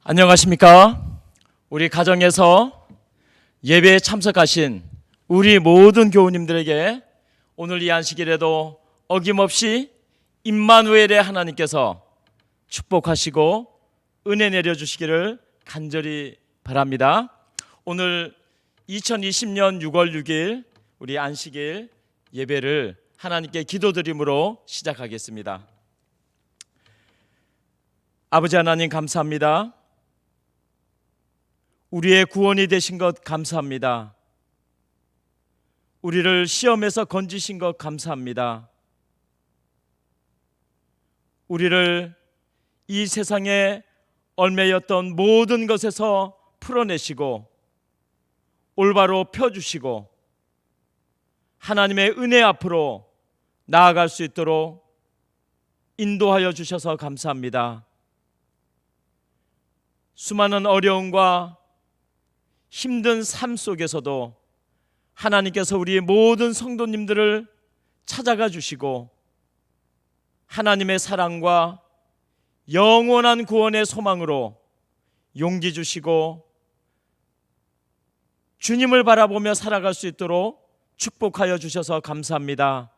안녕하십니까? 우리 가정에서 예배에 참석하신 우리 모든 교우님들에게 오늘 이 안식일에도 어김없이 임마누엘의 하나님께서 축복하시고 은혜 내려주시기를 간절히 바랍니다. 오늘 2020년 6월 6일 우리 안식일 예배를 하나님께 기도드림으로 시작하겠습니다. 아버지 하나님 감사합니다. 우리의 구원이 되신 것 감사합니다. 우리를 시험에서 건지신 것 감사합니다. 우리를 이 세상에 얽매였던 모든 것에서 풀어내시고 올바로 펴주시고 하나님의 은혜 앞으로 나아갈 수 있도록 인도하여 주셔서 감사합니다. 수많은 어려움과 힘든 삶 속에서도 하나님께서 우리 모든 성도님들을 찾아가 주시고 하나님의 사랑과 영원한 구원의 소망으로 용기 주시고 주님을 바라보며 살아갈 수 있도록 축복하여 주셔서 감사합니다.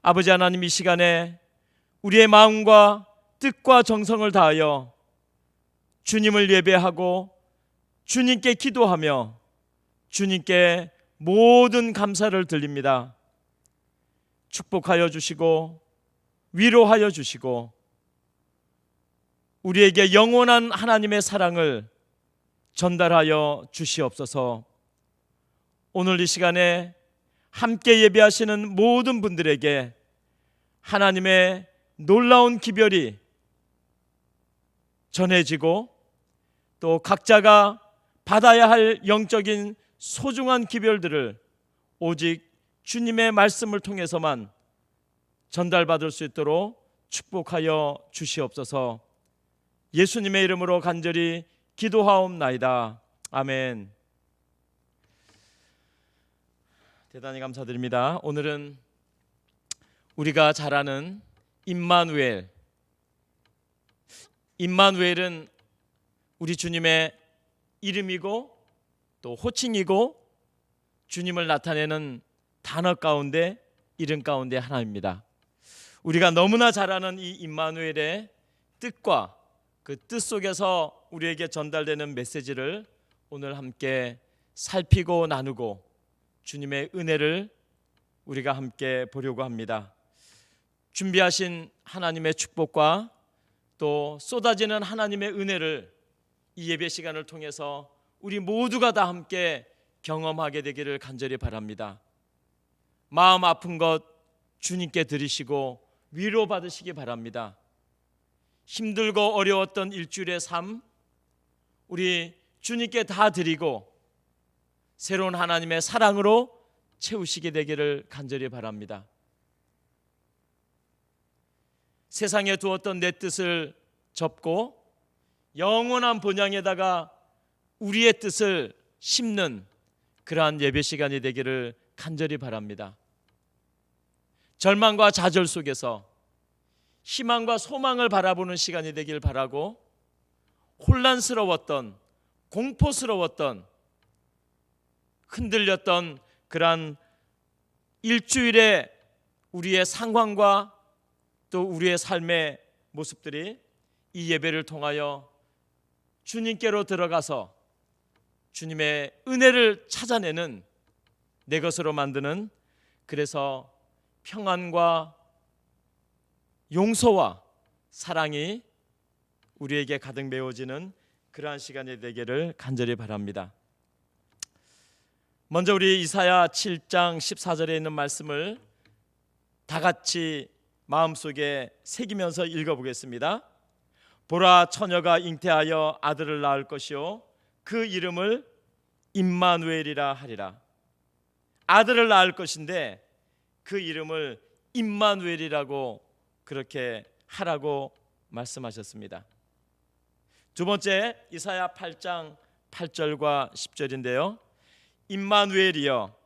아버지 하나님, 이 시간에 우리의 마음과 뜻과 정성을 다하여 주님을 예배하고 주님께 기도하며 주님께 모든 감사를 드립니다. 축복하여 주시고 위로하여 주시고 우리에게 영원한 하나님의 사랑을 전달하여 주시옵소서. 오늘 이 시간에 함께 예배하시는 모든 분들에게 하나님의 놀라운 기별이 전해지고 또 각자가 받아야 할 영적인 소중한 기별들을 오직 주님의 말씀을 통해서만 전달받을 수 있도록 축복하여 주시옵소서. 예수님의 이름으로 간절히 기도하옵나이다. 아멘. 대단히 감사드립니다. 오늘은 우리가 잘 아는 임마누엘. 임마누엘은 우리 주님의 이름이고 또 호칭이고 주님을 나타내는 단어 가운데 이름 가운데 하나입니다. 우리가 너무나 잘 아는 이 임마누엘의 뜻과 그 뜻 속에서 우리에게 전달되는 메시지를 오늘 함께 살피고 나누고 주님의 은혜를 우리가 함께 보려고 합니다. 준비하신 하나님의 축복과 또 쏟아지는 하나님의 은혜를 이 예배 시간을 통해서 우리 모두가 다 함께 경험하게 되기를 간절히 바랍니다. 마음 아픈 것 주님께 드리시고 위로받으시기 바랍니다. 힘들고 어려웠던 일주일의 삶 우리 주님께 다 드리고 새로운 하나님의 사랑으로 채우시게 되기를 간절히 바랍니다. 세상에 두었던 내 뜻을 접고 영원한 본향에다가 우리의 뜻을 심는 그러한 예배 시간이 되기를 간절히 바랍니다. 절망과 좌절 속에서 희망과 소망을 바라보는 시간이 되길 바라고 혼란스러웠던 공포스러웠던 흔들렸던 그러한 일주일의 우리의 상황과 또 우리의 삶의 모습들이 이 예배를 통하여 주님께로 들어가서 주님의 은혜를 찾아내는 내 것으로 만드는, 그래서 평안과 용서와 사랑이 우리에게 가득 메워지는 그러한 시간이 되기를 간절히 바랍니다. 먼저 우리 이사야 7장 14절에 있는 말씀을 다 같이 마음속에 새기면서 읽어보겠습니다. 보라, 처녀가 잉태하여 아들을 낳을 것이요 그 이름을 임마누엘이라 하리라. 아들을 낳을 것인데 그 이름을 임마누엘이라고 그렇게 하라고 말씀하셨습니다. 두 번째, 이사야 8장 8절과 10절인데요. 임마누엘이여,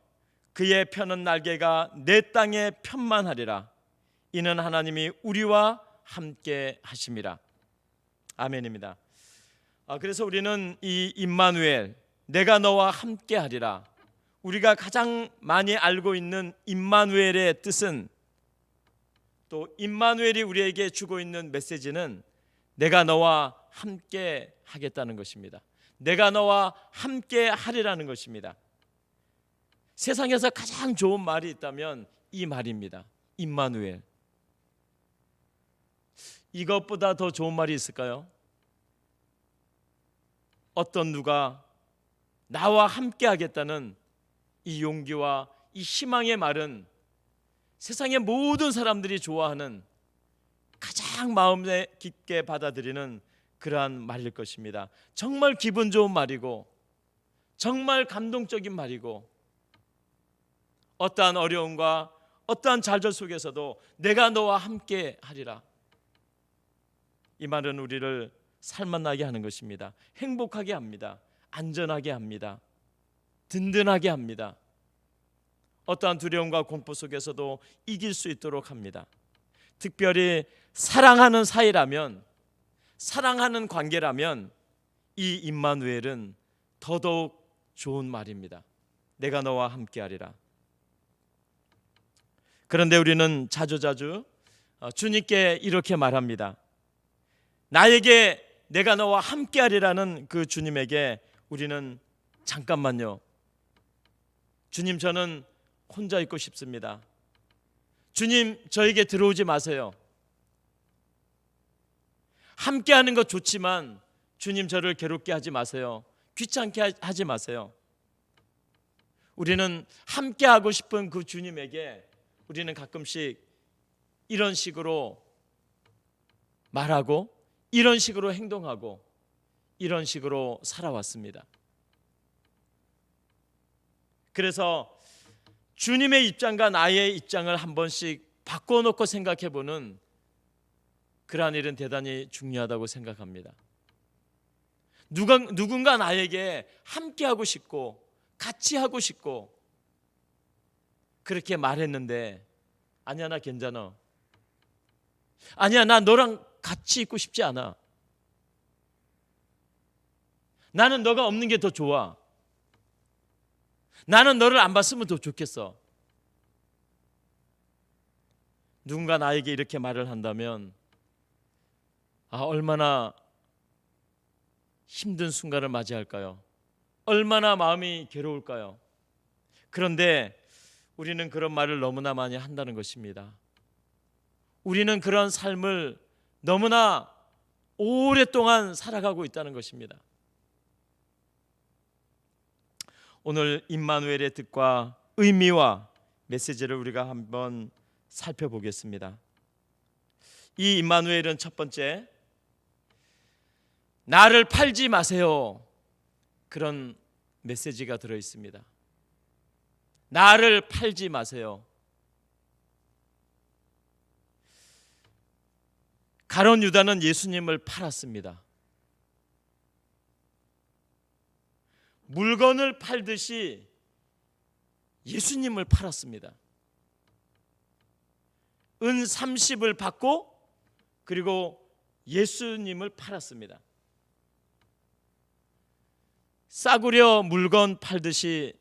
그의 펴는 날개가 내 땅에 편만하리라. 이는 하나님이 우리와 함께 하심이라. 아멘입니다. 그래서 우리는 이 임마누엘, 내가 너와 함께하리라, 우리가 가장 많이 알고 있는 임마누엘의 뜻은, 또 임마누엘이 우리에게 주고 있는 메시지는 내가 너와 함께 하겠다는 것입니다. 내가 너와 함께 하리라는 것입니다. 세상에서 가장 좋은 말이 있다면 이 말입니다. 임마누엘. 이것보다 더 좋은 말이 있을까요? 어떤 누가 나와 함께 하겠다는 이 용기와 이 희망의 말은 세상의 모든 사람들이 좋아하는, 가장 마음에 깊게 받아들이는 그러한 말일 것입니다. 정말 기분 좋은 말이고, 정말 감동적인 말이고, 어떠한 어려움과 어떠한 좌절 속에서도 내가 너와 함께 하리라, 이 말은 우리를 살만나게 하는 것입니다. 행복하게 합니다. 안전하게 합니다. 든든하게 합니다. 어떠한 두려움과 공포 속에서도 이길 수 있도록 합니다. 특별히 사랑하는 사이라면, 사랑하는 관계라면 이 임마누엘은 더더욱 좋은 말입니다. 내가 너와 함께하리라. 그런데 우리는 자주자주 주님께 이렇게 말합니다. 나에게 내가 너와 함께하리라는 그 주님에게 우리는 잠깐만요, 주님 저는 혼자 있고 싶습니다. 주님 저에게 들어오지 마세요. 함께하는 것 좋지만 주님 저를 괴롭게 하지 마세요. 귀찮게 하지 마세요. 우리는 함께하고 싶은 그 주님에게 우리는 가끔씩 이런 식으로 말하고, 이런 식으로 행동하고, 이런 식으로 살아왔습니다. 그래서 주님의 입장과 나의 입장을 한 번씩 바꿔놓고 생각해보는 그러한 일은 대단히 중요하다고 생각합니다. 누군가 나에게 함께하고 싶고 같이 하고 싶고 그렇게 말했는데, 아니야 나 괜찮아, 아니야 나 너랑 같이 있고 싶지 않아, 나는 너가 없는 게 더 좋아, 나는 너를 안 봤으면 더 좋겠어. 누군가 나에게 이렇게 말을 한다면 얼마나 힘든 순간을 맞이할까요? 얼마나 마음이 괴로울까요? 그런데 우리는 그런 말을 너무나 많이 한다는 것입니다. 우리는 그런 삶을 너무나 오랫동안 살아가고 있다는 것입니다. 오늘 임마누엘의 뜻과 의미와 메시지를 우리가 한번 살펴보겠습니다. 이 임마누엘은 첫 번째, 나를 팔지 마세요, 그런 메시지가 들어 있습니다. 나를 팔지 마세요. 가룟 유다는 예수님을 팔았습니다. 물건을 팔듯이 예수님을 팔았습니다. 은 30을 받고 그리고 예수님을 팔았습니다. 싸구려 물건 팔듯이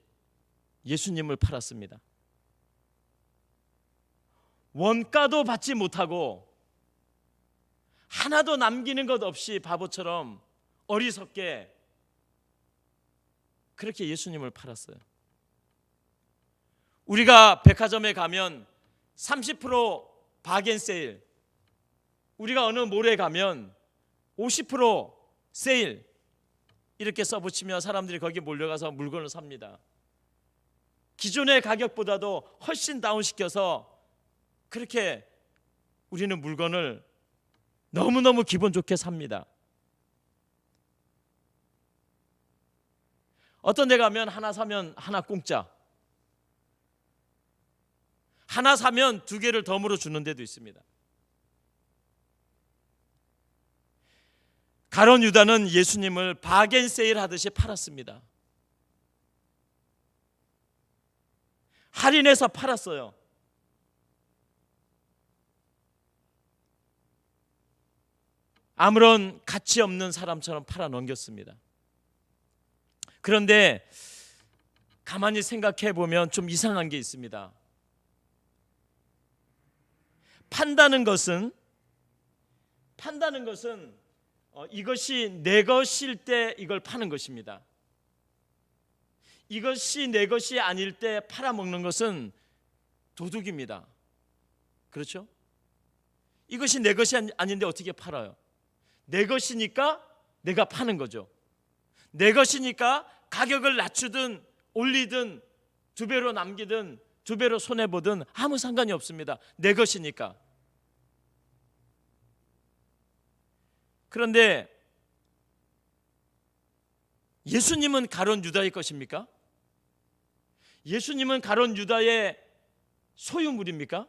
예수님을 팔았습니다. 원가도 받지 못하고 하나도 남기는 것 없이 바보처럼 어리석게 그렇게 예수님을 팔았어요. 우리가 백화점에 가면 30% 바겐 세일, 우리가 어느 몰에 가면 50% 세일 이렇게 써붙이면 사람들이 거기 몰려가서 물건을 삽니다. 기존의 가격보다도 훨씬 다운시켜서 그렇게 우리는 물건을 너무너무 기분 좋게 삽니다. 어떤 데 가면 하나 사면 하나 공짜, 하나 사면 두 개를 덤으로 주는 데도 있습니다. 가룟 유다는 예수님을 바겐 세일 하듯이 팔았습니다. 할인해서 팔았어요. 아무런 가치 없는 사람처럼 팔아 넘겼습니다. 그런데 가만히 생각해 보면 좀 이상한 게 있습니다. 판다는 것은 이것이 내 것일 때 이걸 파는 것입니다. 이것이 내 것이 아닐 때 팔아먹는 것은 도둑입니다. 그렇죠? 이것이 내 것이 아닌데 어떻게 팔아요? 내 것이니까 내가 파는 거죠. 내 것이니까 가격을 낮추든 올리든 2배로 남기든 2배로 손해보든 아무 상관이 없습니다. 내 것이니까. 그런데 예수님은 가룟 유다의 것입니까? 예수님은 가룟 유다의 소유물입니까?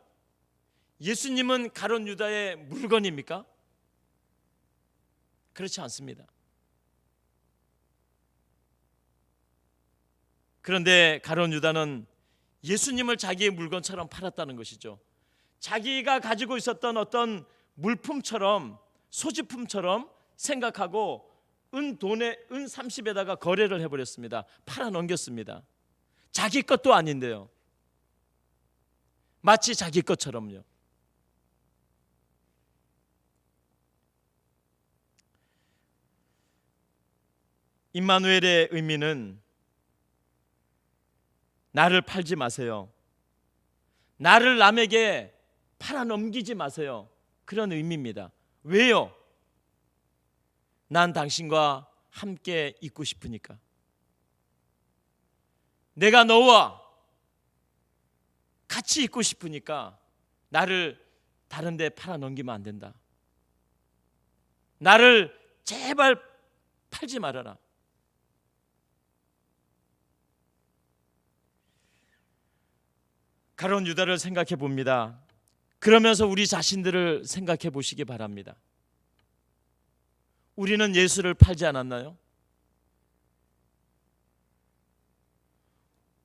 예수님은 가룟 유다의 물건입니까? 그렇지 않습니다. 그런데 가룟 유다는 예수님을 자기의 물건처럼 팔았다는 것이죠. 자기가 가지고 있었던 어떤 물품처럼, 소지품처럼 생각하고 은 30에다가 거래를 해버렸습니다. 팔아 넘겼습니다. 자기 것도 아닌데요. 마치 자기 것처럼요. 임마누엘의 의미는 나를 팔지 마세요. 나를 남에게 팔아 넘기지 마세요. 그런 의미입니다. 왜요? 난 당신과 함께 있고 싶으니까. 내가 너와 같이 있고 싶으니까 나를 다른 데 팔아 넘기면 안 된다. 나를 제발 팔지 말아라. 가룟 유다를 생각해 봅니다. 그러면서 우리 자신들을 생각해 보시기 바랍니다. 우리는 예수를 팔지 않았나요?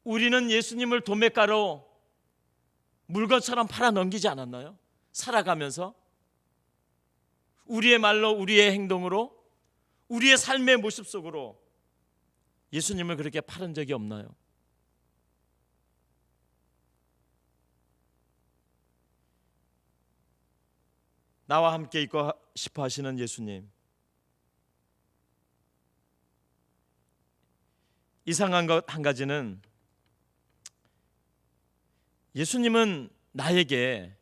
우리는 예수님을 도매가로 물건처럼 팔아 넘기지 않았나요? 살아가면서 우리의 말로, 우리의 행동으로, 우리의 삶의 모습 속으로 예수님을 그렇게 팔은 적이 없나요? 나와 함께 있고 싶어 하시는 예수님, 이상한 것 한 가지는 예수님은 나에게,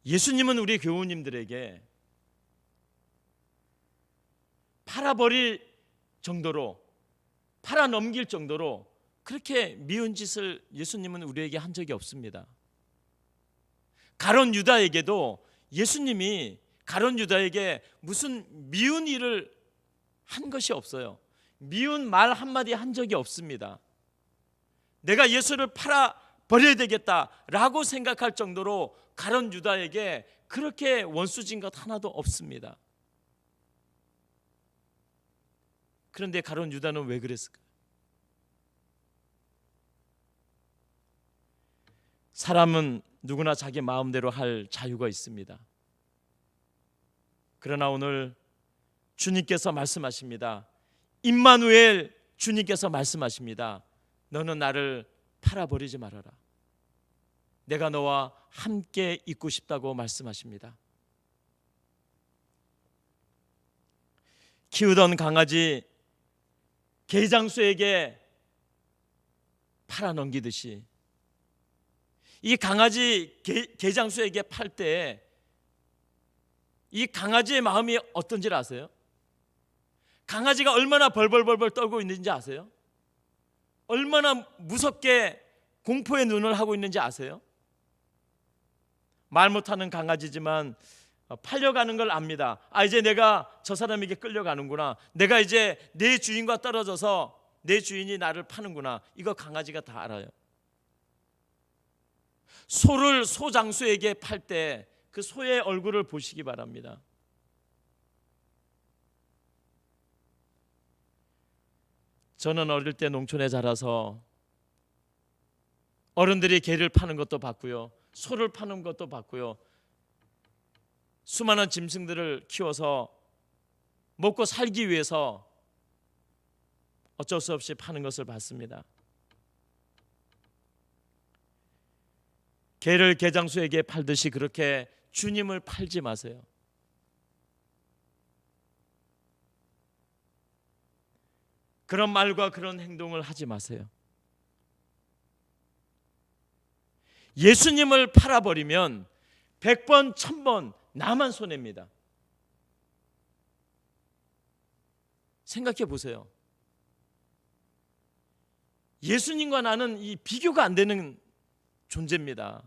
예수님은 우리 교우님들에게 팔아버릴 정도로, 팔아 넘길 정도로 그렇게 미운 짓을 예수님은 우리에게 한 적이 없습니다. 가룟 유다에게도 예수님이 가룟 유다에게 무슨 미운 일을 한 것이 없어요. 미운 말 한마디 한 적이 없습니다. 내가 예수를 팔아 버려야 되겠다라고 생각할 정도로 가룟 유다에게 그렇게 원수진 것 하나도 없습니다. 그런데 가룟 유다는 왜 그랬을까? 사람은 누구나 자기 마음대로 할 자유가 있습니다. 그러나 오늘 주님께서 말씀하십니다. 임마누엘, 주님께서 말씀하십니다. 너는 나를 팔아버리지 말아라. 내가 너와 함께 있고 싶다고 말씀하십니다. 키우던 강아지 개장수에게 팔아 넘기듯이 이 강아지 개장수에게 팔 때 이 강아지의 마음이 어떤지 아세요? 강아지가 얼마나 벌벌벌벌 떨고 있는지 아세요? 얼마나 무섭게 공포의 눈을 하고 있는지 아세요? 말 못하는 강아지지만 팔려가는 걸 압니다. 이제 내가 저 사람에게 끌려가는구나. 내가 이제 내 주인과 떨어져서 내 주인이 나를 파는구나. 이거 강아지가 다 알아요. 소를 소장수에게 팔 때 그 소의 얼굴을 보시기 바랍니다. 저는 어릴 때 농촌에 자라서 어른들이 개를 파는 것도 봤고요, 소를 파는 것도 봤고요, 수많은 짐승들을 키워서 먹고 살기 위해서 어쩔 수 없이 파는 것을 봤습니다. 개를 개장수에게 팔듯이 그렇게 주님을 팔지 마세요. 그런 말과 그런 행동을 하지 마세요. 예수님을 팔아버리면 100번, 1000번 나만 손해입니다. 생각해 보세요. 예수님과 나는 이 비교가 안 되는 존재입니다.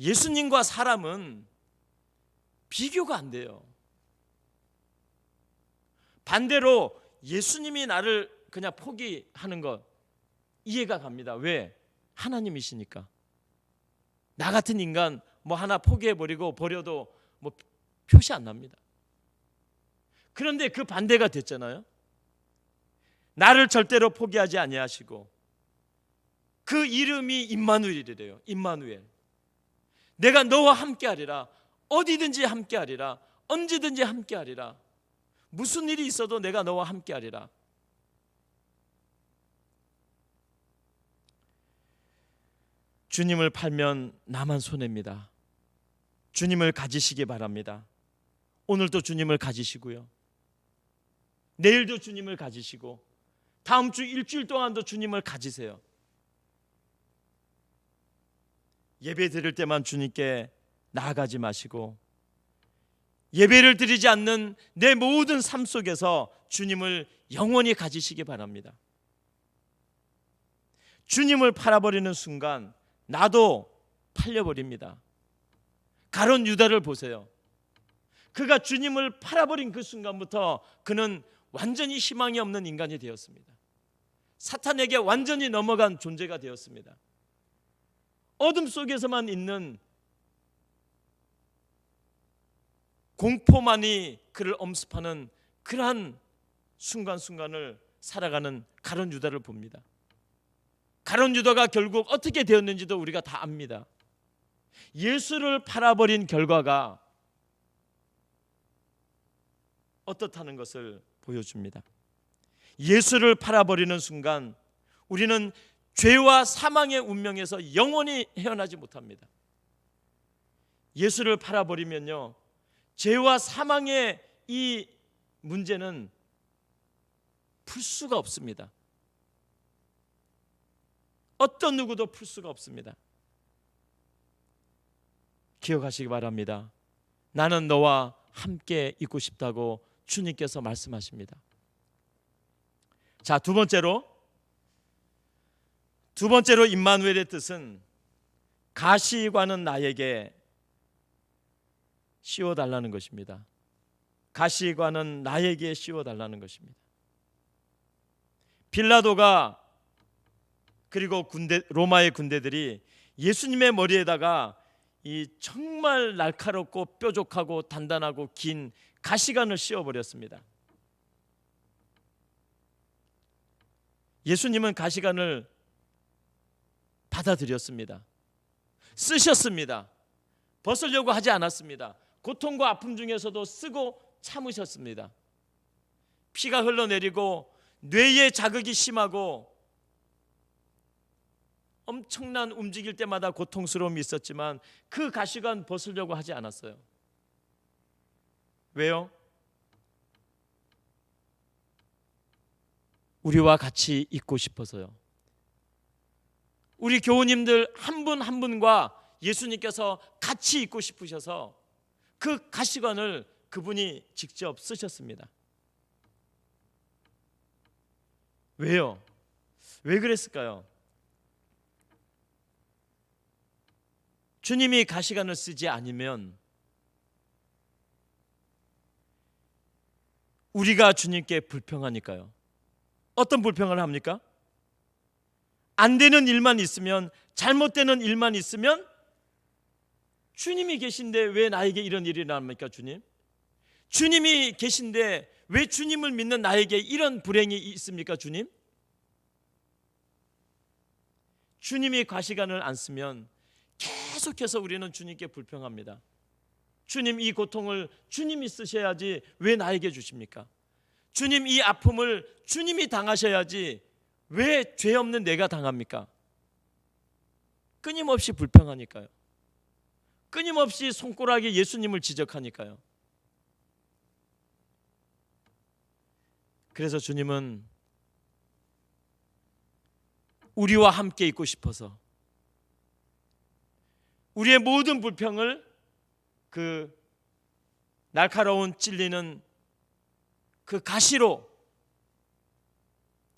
예수님과 사람은 비교가 안 돼요. 반대로 예수님이 나를 그냥 포기하는 것 이해가 갑니다. 왜? 하나님이시니까. 나 같은 인간 뭐 하나 포기해버리고 버려도 뭐 표시 안 납니다. 그런데 그 반대가 됐잖아요. 나를 절대로 포기하지 아니하시고 그 이름이 임마누엘이래요. 임마누엘. 내가 너와 함께하리라. 어디든지 함께하리라. 언제든지 함께하리라. 무슨 일이 있어도 내가 너와 함께하리라. 주님을 팔면 나만 손해입니다. 주님을 가지시기 바랍니다. 오늘도 주님을 가지시고요. 내일도 주님을 가지시고 다음 주 일주일 동안도 주님을 가지세요. 예배 드릴 때만 주님께 나아가지 마시고 예배를 드리지 않는 내 모든 삶 속에서 주님을 영원히 가지시기 바랍니다. 주님을 팔아버리는 순간 나도 팔려버립니다. 가룟 유다를 보세요. 그가 주님을 팔아버린 그 순간부터 그는 완전히 희망이 없는 인간이 되었습니다. 사탄에게 완전히 넘어간 존재가 되었습니다. 어둠 속에서만 있는 공포만이 그를 엄습하는 그러한 순간순간을 살아가는 가룟 유다를 봅니다. 가룟 유다가 결국 어떻게 되었는지도 우리가 다 압니다. 예수를 팔아버린 결과가 어떻다는 것을 보여줍니다. 예수를 팔아버리는 순간 우리는 죄와 사망의 운명에서 영원히 헤어나지 못합니다. 예수를 팔아버리면요, 죄와 사망의 이 문제는 풀 수가 없습니다. 어떤 누구도 풀 수가 없습니다. 기억하시기 바랍니다. 나는 너와 함께 있고 싶다고 주님께서 말씀하십니다. 자, 두 번째로 임마누엘의 뜻은 가시관은 나에게 씌워달라는 것입니다. 가시관은 나에게 씌워달라는 것입니다. 빌라도가 그리고 로마의 군대들이 예수님의 머리에다가 이 정말 날카롭고 뾰족하고 단단하고 긴 가시관을 씌워버렸습니다. 예수님은 가시관을 받아들였습니다. 쓰셨습니다. 벗으려고 하지 않았습니다. 고통과 아픔 중에서도 쓰고 참으셨습니다. 피가 흘러내리고 뇌에 자극이 심하고 엄청난 움직일 때마다 고통스러움이 있었지만 그 가시관 벗으려고 하지 않았어요. 왜요? 우리와 같이 있고 싶어서요. 우리 교우님들 한 분 한 분과 예수님께서 같이 있고 싶으셔서 그 가시관을 그분이 직접 쓰셨습니다. 왜요? 왜 그랬을까요? 주님이 가시관을 쓰지 않으면 우리가 주님께 불평하니까요. 어떤 불평을 합니까? 안 되는 일만 있으면, 잘못되는 일만 있으면 주님이 계신데 왜 나에게 이런 일이 일어납니까? 주님이 계신데 왜 주님을 믿는 나에게 이런 불행이 있습니까? 주님이 가시관을 안 쓰면 계속해서 우리는 주님께 불평합니다. 주님, 이 고통을 주님이 쓰셔야지 왜 나에게 주십니까? 주님, 이 아픔을 주님이 당하셔야지 왜 죄 없는 내가 당합니까? 끊임없이 불평하니까요. 끊임없이 손가락에 예수님을 지적하니까요. 그래서 주님은 우리와 함께 있고 싶어서 우리의 모든 불평을 그 날카로운 찔리는 그 가시로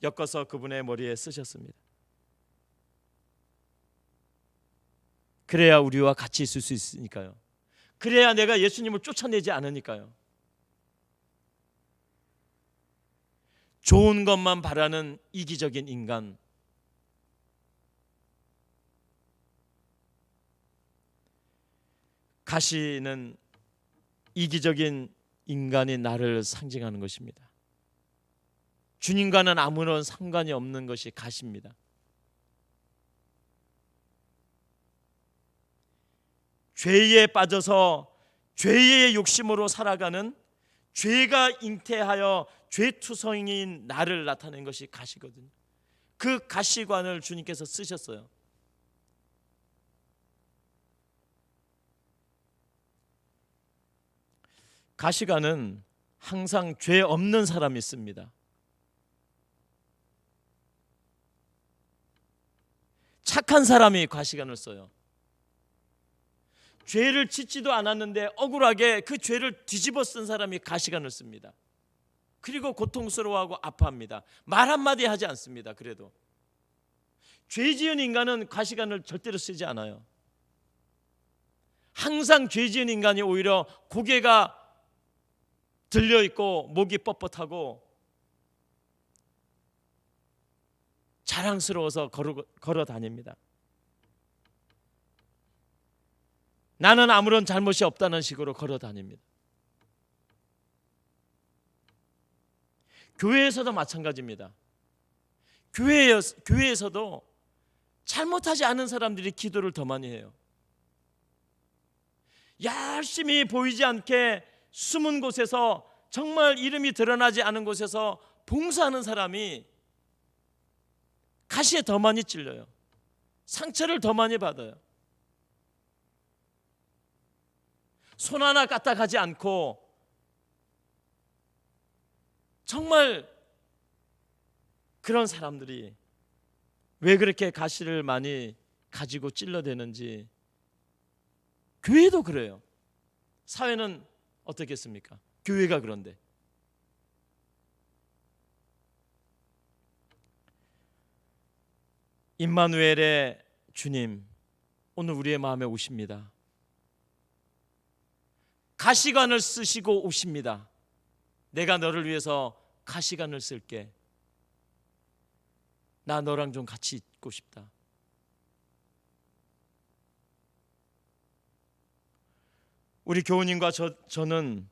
엮어서 그분의 머리에 쓰셨습니다. 그래야 우리와 같이 있을 수 있으니까요. 그래야 내가 예수님을 쫓아내지 않으니까요. 좋은 것만 바라는 이기적인 인간, 가시는 이기적인 인간이 나를 상징하는 것입니다. 주님과는 아무런 상관이 없는 것이 가시입니다. 죄에 빠져서 죄의 욕심으로 살아가는, 죄가 잉태하여 죄투성인 나를 나타낸 것이 가시거든요. 그 가시관을 주님께서 쓰셨어요. 가시관은 항상 죄 없는 사람이 씁니다. 착한 사람이 가시관을 써요. 죄를 짓지도 않았는데 억울하게 그 죄를 뒤집어 쓴 사람이 가시관을 씁니다. 그리고 고통스러워하고 아파합니다. 말 한마디 하지 않습니다. 그래도 죄 지은 인간은 가시관을 절대로 쓰지 않아요. 항상 죄 지은 인간이 오히려 고개가 들려있고 목이 뻣뻣하고 자랑스러워서 걸어 다닙니다. 나는 아무런 잘못이 없다는 식으로 걸어 다닙니다. 교회에서도 마찬가지입니다. 교회에서도 잘못하지 않은 사람들이 기도를 더 많이 해요. 열심히 보이지 않게 숨은 곳에서, 정말 이름이 드러나지 않은 곳에서 봉사하는 사람이 가시에 더 많이 찔려요. 상처를 더 많이 받아요. 손 하나 까딱하지 않고 정말 그런 사람들이 왜 그렇게 가시를 많이 가지고 찔러대는지. 교회도 그래요. 사회는 어떻겠습니까? 교회가 그런데. 임마누엘의 주님, 오늘 우리의 마음에 오십니다. 가시관을 쓰시고 오십니다. 내가 너를 위해서 가시관을 쓸게. 나 너랑 좀 같이 있고 싶다. 우리 교우님과 저는,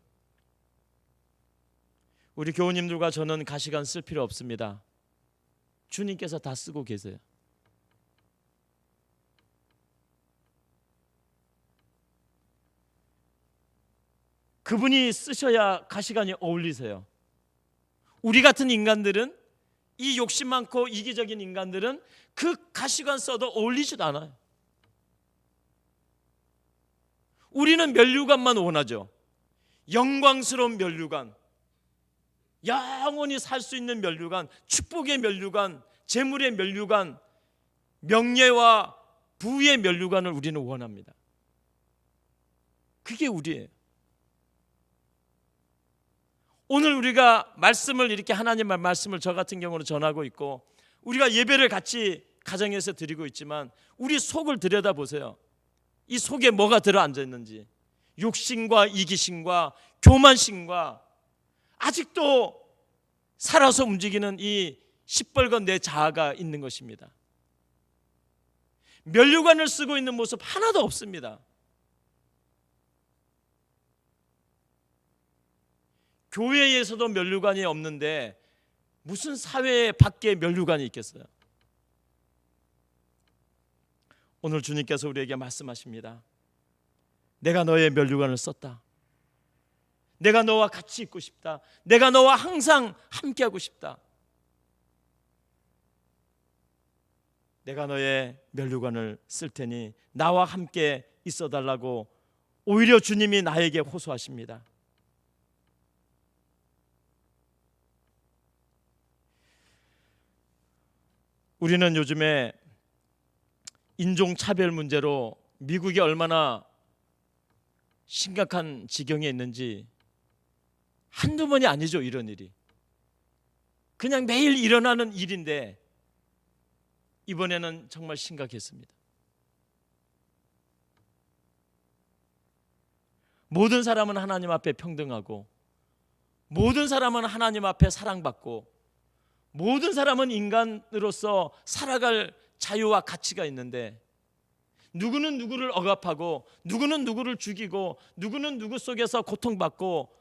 우리 교우님들과 저는 가시관 쓸 필요 없습니다. 주님께서 다 쓰고 계세요. 그분이 쓰셔야 가시관이 어울리세요. 우리 같은 인간들은, 이 욕심 많고 이기적인 인간들은 그 가시관 써도 어울리지도 않아요. 우리는 면류관만 원하죠. 영광스러운 면류관, 영원히 살 수 있는 면류관, 축복의 면류관, 재물의 면류관, 명예와 부의 면류관을 우리는 원합니다. 그게 우리예요. 오늘 우리가 말씀을 이렇게, 하나님의 말씀을 저 같은 경우는 전하고 있고, 우리가 예배를 같이 가정에서 드리고 있지만 우리 속을 들여다보세요. 이 속에 뭐가 들어앉아 있는지. 욕심과 이기심과 교만심과 아직도 살아서 움직이는 이 시뻘건 내 자아가 있는 것입니다. 면류관을 쓰고 있는 모습 하나도 없습니다. 교회에서도 면류관이 없는데 무슨 사회 밖에 면류관이 있겠어요? 오늘 주님께서 우리에게 말씀하십니다. 내가 너의 면류관을 썼다. 내가 너와 같이 있고 싶다. 내가 너와 항상 함께하고 싶다. 내가 너의 면류관을 쓸 테니 나와 함께 있어달라고 오히려 주님이 나에게 호소하십니다. 우리는 요즘에 인종차별 문제로 미국이 얼마나 심각한 지경에 있는지 한두 번이 아니죠. 이런 일이 그냥 매일 일어나는 일인데 이번에는 정말 심각했습니다. 모든 사람은 하나님 앞에 평등하고 모든 사람은 하나님 앞에 사랑받고 모든 사람은 인간으로서 살아갈 자유와 가치가 있는데 누구는 누구를 억압하고 누구는 누구를 죽이고 누구는 누구 속에서 고통받고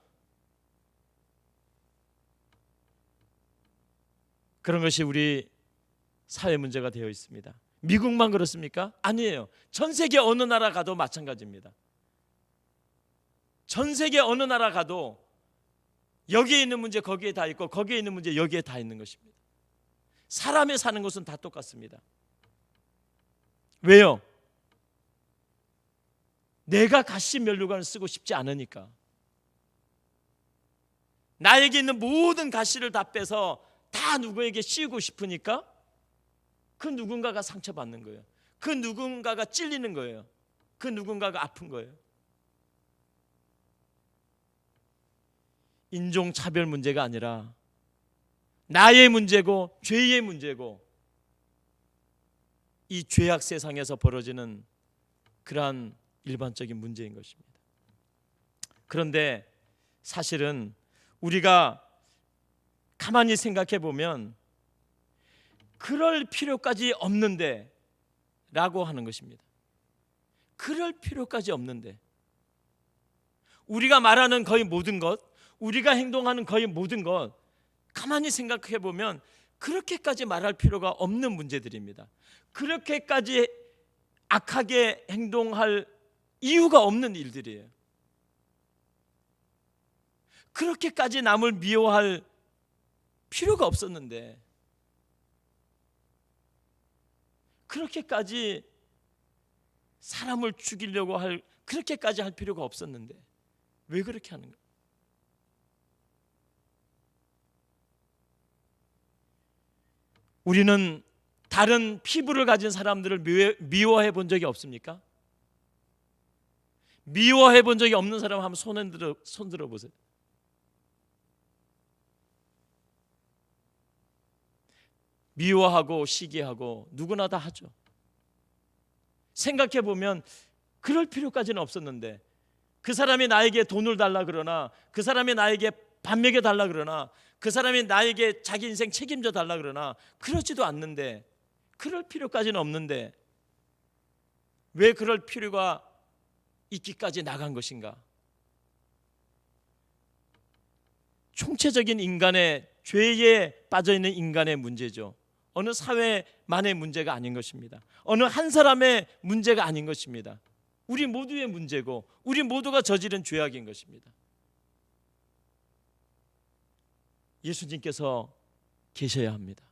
그런 것이 우리 사회 문제가 되어 있습니다. 미국만 그렇습니까? 아니에요. 전 세계 어느 나라 가도 마찬가지입니다. 전 세계 어느 나라 가도 여기에 있는 문제 거기에 다 있고 거기에 있는 문제 여기에 다 있는 것입니다. 사람이 사는 것은 다 똑같습니다. 왜요? 내가 가시 면류관을 쓰고 싶지 않으니까. 나에게 있는 모든 가시를 다 빼서 다 누구에게 씌우고 싶으니까 그 누군가가 상처받는 거예요. 그 누군가가 찔리는 거예요. 그 누군가가 아픈 거예요. 인종차별 문제가 아니라 나의 문제고 죄의 문제고 이 죄악 세상에서 벌어지는 그러한 일반적인 문제인 것입니다. 그런데 사실은 우리가 가만히 생각해 보면 그럴 필요까지 없는데 라고 하는 것입니다. 그럴 필요까지 없는데 우리가 말하는 거의 모든 것, 우리가 행동하는 거의 모든 것 가만히 생각해 보면 그렇게까지 말할 필요가 없는 문제들입니다. 그렇게까지 악하게 행동할 이유가 없는 일들이에요. 그렇게까지 남을 미워할 필요가 없었는데 그렇게까지 사람을 죽이려고 그렇게까지 할 필요가 없었는데 왜 그렇게 하는 거예요? 우리는 다른 피부를 가진 사람들을 미워해 본 적이 없습니까? 미워해 본 적이 없는 사람 한번 손 들어 보세요. 미워하고 시기하고 누구나 다 하죠. 생각해 보면 그럴 필요까지는 없었는데 그 사람이 나에게 돈을 달라 그러나 그 사람이 나에게 밥 먹여 달라 그러나 그 사람이 나에게 자기 인생 책임져 달라 그러나 그러지도 않는데 그럴 필요까지는 없는데 왜 그럴 필요가 있기까지 나간 것인가? 총체적인 인간의 죄에 빠져있는 인간의 문제죠. 어느 사회만의 문제가 아닌 것입니다. 어느 한 사람의 문제가 아닌 것입니다. 우리 모두의 문제고 우리 모두가 저지른 죄악인 것입니다. 예수님께서 계셔야 합니다.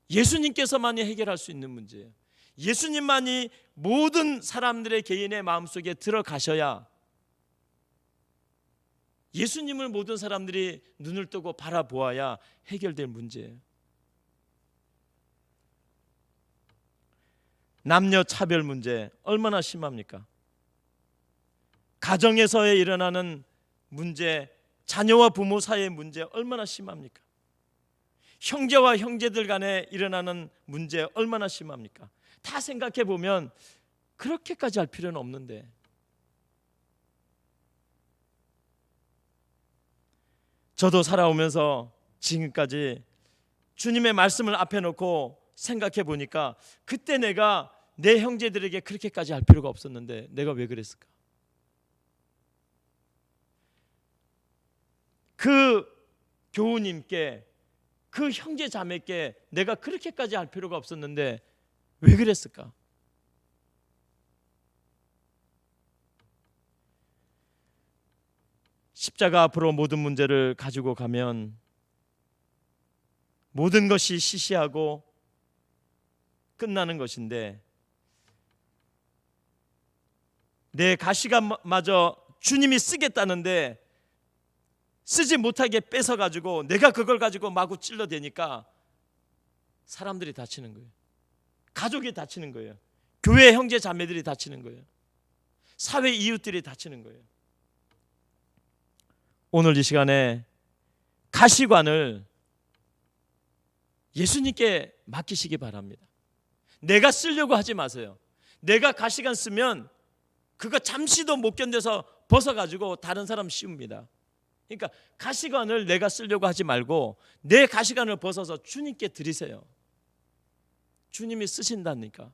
예수님께서만이 해결할 수 있는 문제예요. 예수님만이 모든 사람들의 개인의 마음속에 들어가셔야 예수님을 모든 사람들이 눈을 뜨고 바라보아야 해결될 문제예요. 남녀 차별 문제 얼마나 심합니까? 가정에서의 일어나는 문제, 자녀와 부모 사이의 문제 얼마나 심합니까? 형제와 형제들 간에 일어나는 문제 얼마나 심합니까? 다 생각해 보면 그렇게까지 할 필요는 없는데 저도 살아오면서 지금까지 주님의 말씀을 앞에 놓고 생각해 보니까 그때 내가 내 형제들에게 그렇게까지 할 필요가 없었는데 내가 왜 그랬을까? 그 교우님께 그 형제 자매께 내가 그렇게까지 할 필요가 없었는데 왜 그랬을까? 십자가 앞으로 모든 문제를 가지고 가면 모든 것이 시시하고 끝나는 것인데, 내 가시관마저 주님이 쓰겠다는데 쓰지 못하게 뺏어가지고 내가 그걸 가지고 마구 찔러대니까 사람들이 다치는 거예요. 가족이 다치는 거예요. 교회 형제 자매들이 다치는 거예요. 사회 이웃들이 다치는 거예요. 오늘 이 시간에 가시관을 예수님께 맡기시기 바랍니다. 내가 쓰려고 하지 마세요. 내가 가시관 쓰면 그거 잠시도 못 견뎌서 벗어가지고 다른 사람 씌웁니다. 그러니까 가시관을 내가 쓰려고 하지 말고 내 가시관을 벗어서 주님께 드리세요. 주님이 쓰신다니까.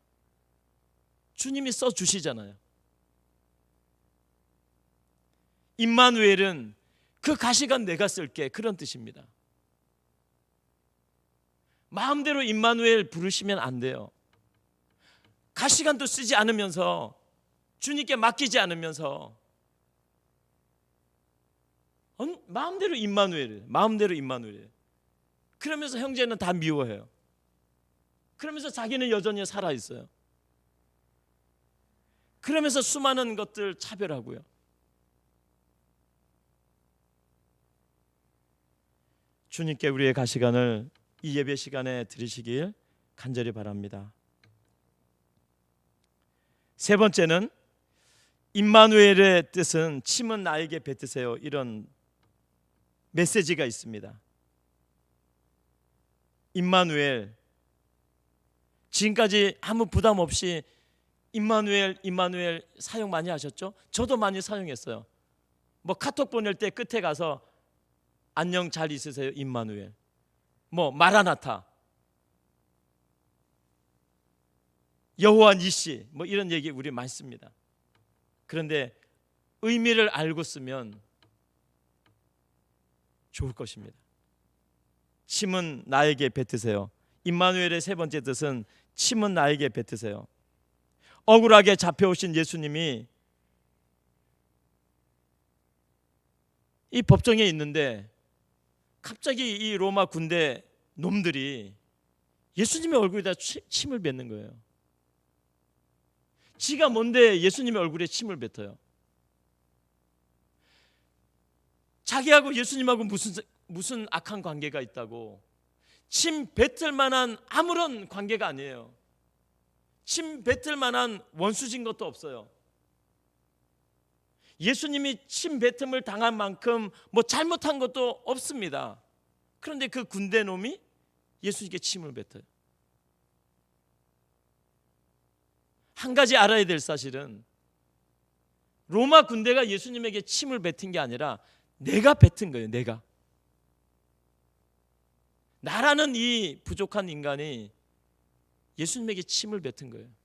주님이 써주시잖아요. 임마누엘은 그 가시관 내가 쓸게, 그런 뜻입니다. 마음대로 임마누엘 부르시면 안 돼요. 가시관도 쓰지 않으면서, 주님께 맡기지 않으면서 마음대로 임마누엘, 마음대로 임마누엘. 그러면서 형제는 다 미워해요. 그러면서 자기는 여전히 살아있어요. 그러면서 수많은 것들 차별하고요. 주님께 우리의 가시관을 이 예배 시간에 드리시길 간절히 바랍니다. 세 번째는 임마누엘의 뜻은 침은 나에게 뱉으세요, 이런 메시지가 있습니다. 임마누엘, 지금까지 아무 부담 없이 임마누엘 사용 많이 하셨죠? 저도 많이 사용했어요. 뭐 카톡 보낼 때 끝에 가서 안녕 잘 있으세요 임마누엘, 뭐 마라나타, 여호와 니시, 뭐 이런 얘기 우리 많이 씁니다. 그런데 의미를 알고 쓰면 좋을 것입니다. 침은 나에게 뱉으세요. 임마누엘의 세 번째 뜻은 침은 나에게 뱉으세요. 억울하게 잡혀오신 예수님이 이 법정에 있는데 갑자기 이 로마 군대 놈들이 예수님의 얼굴에다 침을 뱉는 거예요. 지가 뭔데 예수님의 얼굴에 침을 뱉어요? 자기하고 예수님하고 무슨 악한 관계가 있다고? 침 뱉을 만한 아무런 관계가 아니에요. 침 뱉을 만한 원수진 것도 없어요. 예수님이 침 뱉음을 당한 만큼 뭐 잘못한 것도 없습니다. 그런데 그 군대 놈이 예수님께 침을 뱉어요. 한 가지 알아야 될 사실은 로마 군대가 예수님에게 침을 뱉은 게 아니라 내가 뱉은 거예요. 내가. 나라는 이 부족한 인간이 예수님에게 침을 뱉은 거예요.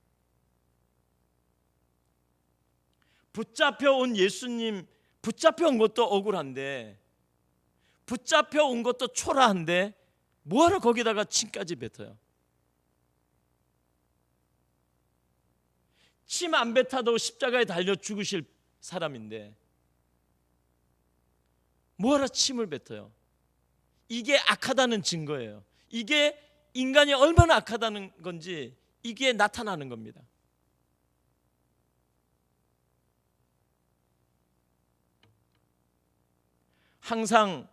붙잡혀온 예수님, 붙잡혀온 것도 억울한데, 붙잡혀온 것도 초라한데 뭐하러 거기다가 침까지 뱉어요? 침 안 뱉어도 십자가에 달려 죽으실 사람인데 뭐하러 침을 뱉어요? 이게 악하다는 증거예요. 이게 인간이 얼마나 악하다는 건지 이게 나타나는 겁니다. 항상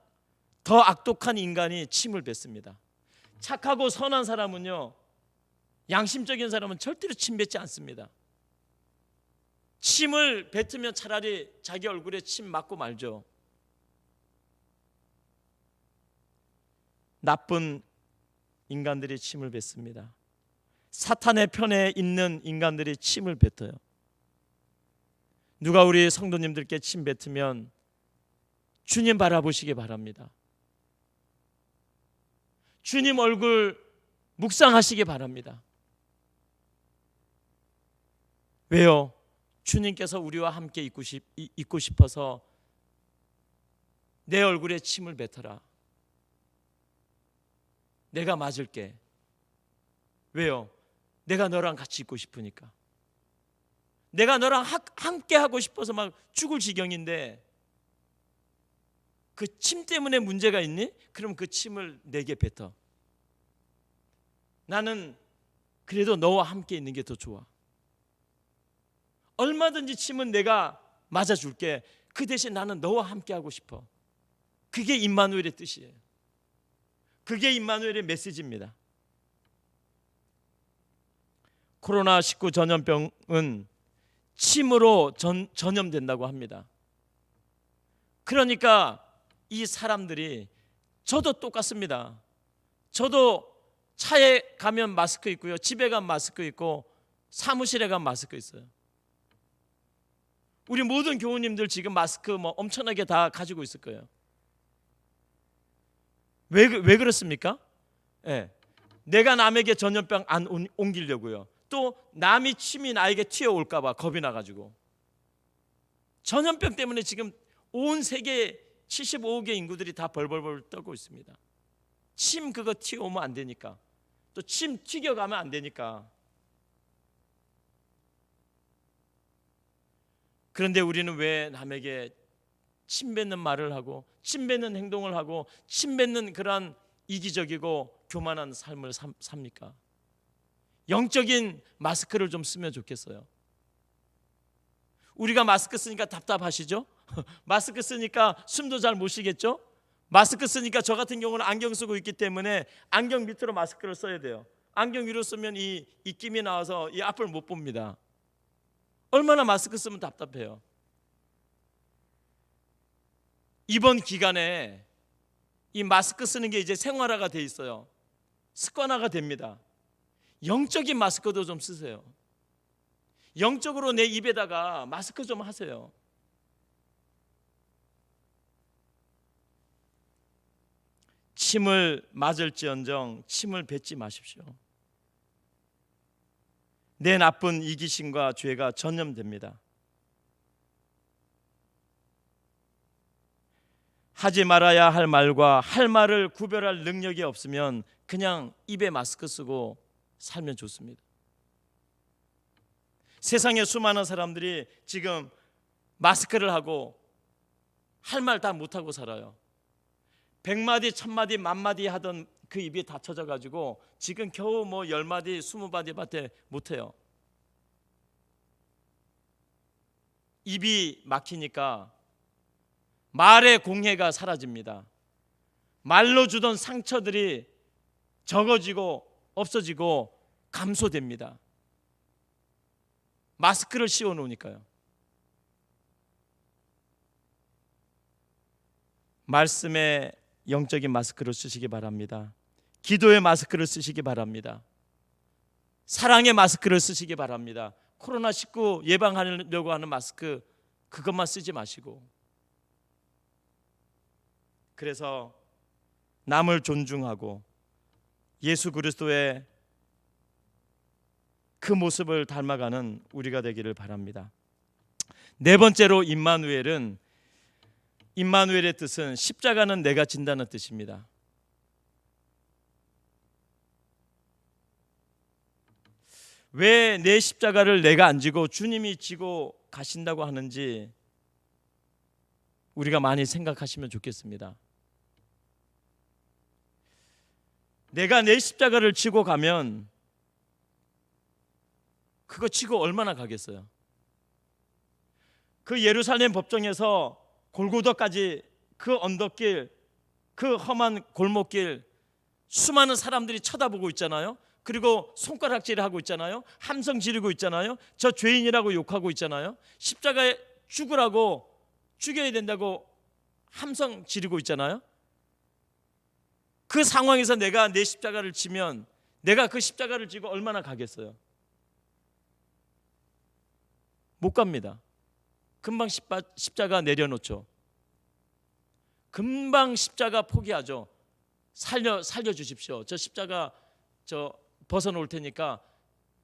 더 악독한 인간이 침을 뱉습니다. 착하고 선한 사람은요, 양심적인 사람은 절대로 침 뱉지 않습니다. 침을 뱉으면 차라리 자기 얼굴에 침 맞고 말죠. 나쁜 인간들이 침을 뱉습니다. 사탄의 편에 있는 인간들이 침을 뱉어요. 누가 우리 성도님들께 침 뱉으면 주님 바라보시기 바랍니다. 주님 얼굴 묵상하시기 바랍니다. 왜요? 주님께서 우리와 함께 있고 싶어서 내 얼굴에 침을 뱉어라. 내가 맞을게. 왜요? 내가 너랑 같이 있고 싶으니까. 내가 너랑 함께 하고 싶어서 막 죽을 지경인데 그 침 때문에 문제가 있니? 그럼 그 침을 내게 뱉어. 나는 그래도 너와 함께 있는 게 더 좋아. 얼마든지 침은 내가 맞아줄게. 그 대신 나는 너와 함께 하고 싶어. 그게 임마누엘의 뜻이에요. 그게 임마누엘의 메시지입니다. 코로나19 전염병은 침으로 전염된다고 합니다. 그러니까 이 사람들이, 저도 똑같습니다. 저도 차에 가면 마스크 있고요, 집에 가면 마스크 있고, 사무실에 가면 마스크 있어요. 우리 모든 교우님들 지금 마스크 뭐 엄청나게 다 가지고 있을 거예요. 왜 그렇습니까? 네. 내가 남에게 전염병 안 옮기려고요. 또 남이 침이 나에게 튀어올까 봐 겁이 나가지고. 전염병 때문에 지금 온 세계 75억의 인구들이 다 벌벌벌 떨고 있습니다. 침 그거 튀어오면 안 되니까, 또 침 튀겨가면 안 되니까. 그런데 우리는 왜 남에게 침 뱉는 말을 하고, 침 뱉는 행동을 하고, 침 뱉는 그러한 이기적이고 교만한 삶을 삽니까? 영적인 마스크를 좀 쓰면 좋겠어요. 우리가 마스크 쓰니까 답답하시죠? 마스크 쓰니까 숨도 잘 못 쉬겠죠? 마스크 쓰니까 저 같은 경우는 안경 쓰고 있기 때문에 안경 밑으로 마스크를 써야 돼요. 안경 위로 쓰면 이 입김이 나와서 이 앞을 못 봅니다. 얼마나 마스크 쓰면 답답해요. 이번 기간에 이 마스크 쓰는 게 이제 생활화가 돼 있어요. 습관화가 됩니다. 영적인 마스크도 좀 쓰세요. 영적으로 내 입에다가 마스크 좀 하세요. 침을 맞을지언정 침을 뱉지 마십시오. 내 나쁜 이기심과 죄가 전염됩니다. 하지 말아야 할 말과 할 말을 구별할 능력이 없으면 그냥 입에 마스크 쓰고 살면 좋습니다. 세상에 수많은 사람들이 지금 마스크를 하고 할 말 다 못하고 살아요. 100마디, 1000마디, 만마디 하던 그 입이 닫혀져 가지고 지금 겨우 뭐 10마디, 20마디밖에 못해요. 입이 막히니까 말의 공해가 사라집니다. 말로 주던 상처들이 적어지고 없어지고 감소됩니다. 마스크를 씌워 놓으니까요. 말씀의 영적인 마스크를 쓰시기 바랍니다. 기도의 마스크를 쓰시기 바랍니다. 사랑의 마스크를 쓰시기 바랍니다. 코로나19 예방하려고 하는 마스크 그것만 쓰지 마시고, 그래서 남을 존중하고 예수 그리스도의 그 모습을 닮아가는 우리가 되기를 바랍니다. 네 번째로 임마누엘의 뜻은 십자가는 내가 진다는 뜻입니다. 왜 내 십자가를 내가 안 지고 주님이 지고 가신다고 하는지 우리가 많이 생각하시면 좋겠습니다. 내가 내 십자가를 지고 가면 그거 지고 얼마나 가겠어요? 그 예루살렘 법정에서 골고다까지 그 언덕길, 그 험한 골목길, 수많은 사람들이 쳐다보고 있잖아요. 그리고 손가락질을 하고 있잖아요. 함성 지르고 있잖아요. 저 죄인이라고 욕하고 있잖아요. 십자가에 죽으라고, 죽여야 된다고 함성 지르고 있잖아요. 그 상황에서 내가 내 십자가를 지면 내가 그 십자가를 지고 얼마나 가겠어요? 못 갑니다. 금방 십자가 내려놓죠. 금방 십자가 포기하죠. 살려주십시오. 저 십자가 벗어놓을 테니까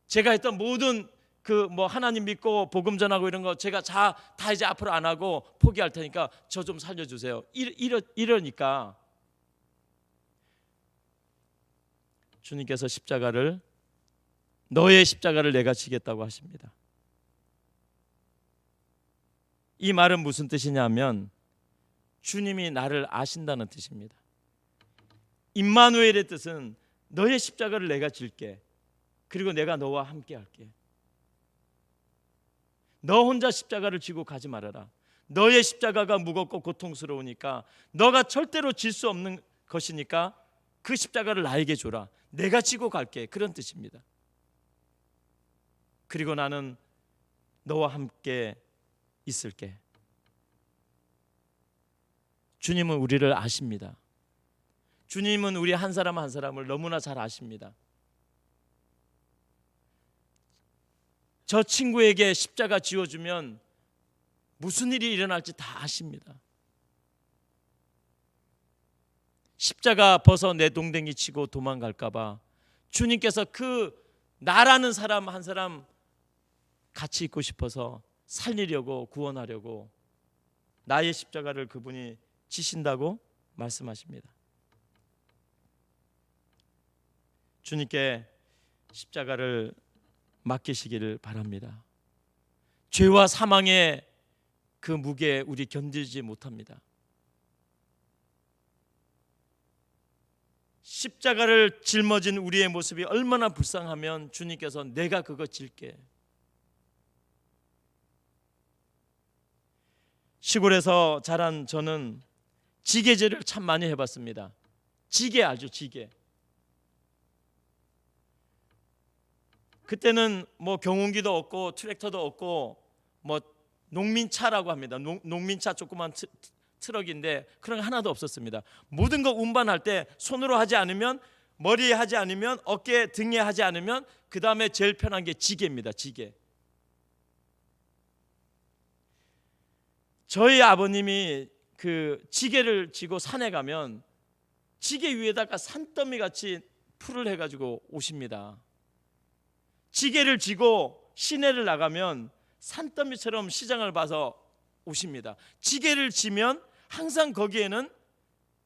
제가 했던 모든 그 하나님 믿고 복음 전하고 이런 거 제가 다 이제 앞으로 안 하고 포기할 테니까 저 좀 살려주세요. 이러니까 주님께서 너의 십자가를 내가 지겠다고 하십니다. 이 말은 무슨 뜻이냐면 주님이 나를 아신다는 뜻입니다. 임마누엘의 뜻은 너의 십자가를 내가 질게. 그리고 내가 너와 함께 할게. 너 혼자 십자가를 지고 가지 말아라. 너의 십자가가 무겁고 고통스러우니까, 너가 절대로 질 수 없는 것이니까 그 십자가를 나에게 줘라. 내가 지고 갈게. 그런 뜻입니다. 그리고 나는 너와 함께 있을게. 주님은 우리를 아십니다. 주님은 우리 한 사람 한 사람을 너무나 잘 아십니다. 저 친구에게 십자가 지어주면 무슨 일이 일어날지 다 아십니다. 십자가 벗어 내 동댕이 치고 도망갈까 봐 주님께서 그 나라는 사람 한 사람 같이 있고 싶어서 살리려고, 구원하려고 나의 십자가를 그분이 지신다고 말씀하십니다. 주님께 십자가를 맡기시기를 바랍니다. 죄와 사망의 그 무게 우리 견디지 못합니다. 십자가를 짊어진 우리의 모습이 얼마나 불쌍하면 주님께서 내가 그거 질게. 시골에서 자란 저는 지게질을 참 많이 해봤습니다. 지게 알죠? 지게. 그때는 뭐 경운기도 없고 트랙터도 없고 뭐 농민차라고 합니다. 농민차 조그만 트럭인데 그런 거 하나도 없었습니다. 모든 거 운반할 때 손으로 하지 않으면, 머리에 하지 않으면, 어깨 등에 하지 않으면 그 다음에 제일 편한 게 지게입니다. 지게. 저희 아버님이 그 지게를 지고 산에 가면 지게 위에다가 산더미 같이 풀을 해가지고 오십니다. 지게를 지고 시내를 나가면 산더미처럼 시장을 봐서 오십니다. 지게를 지면 항상 거기에는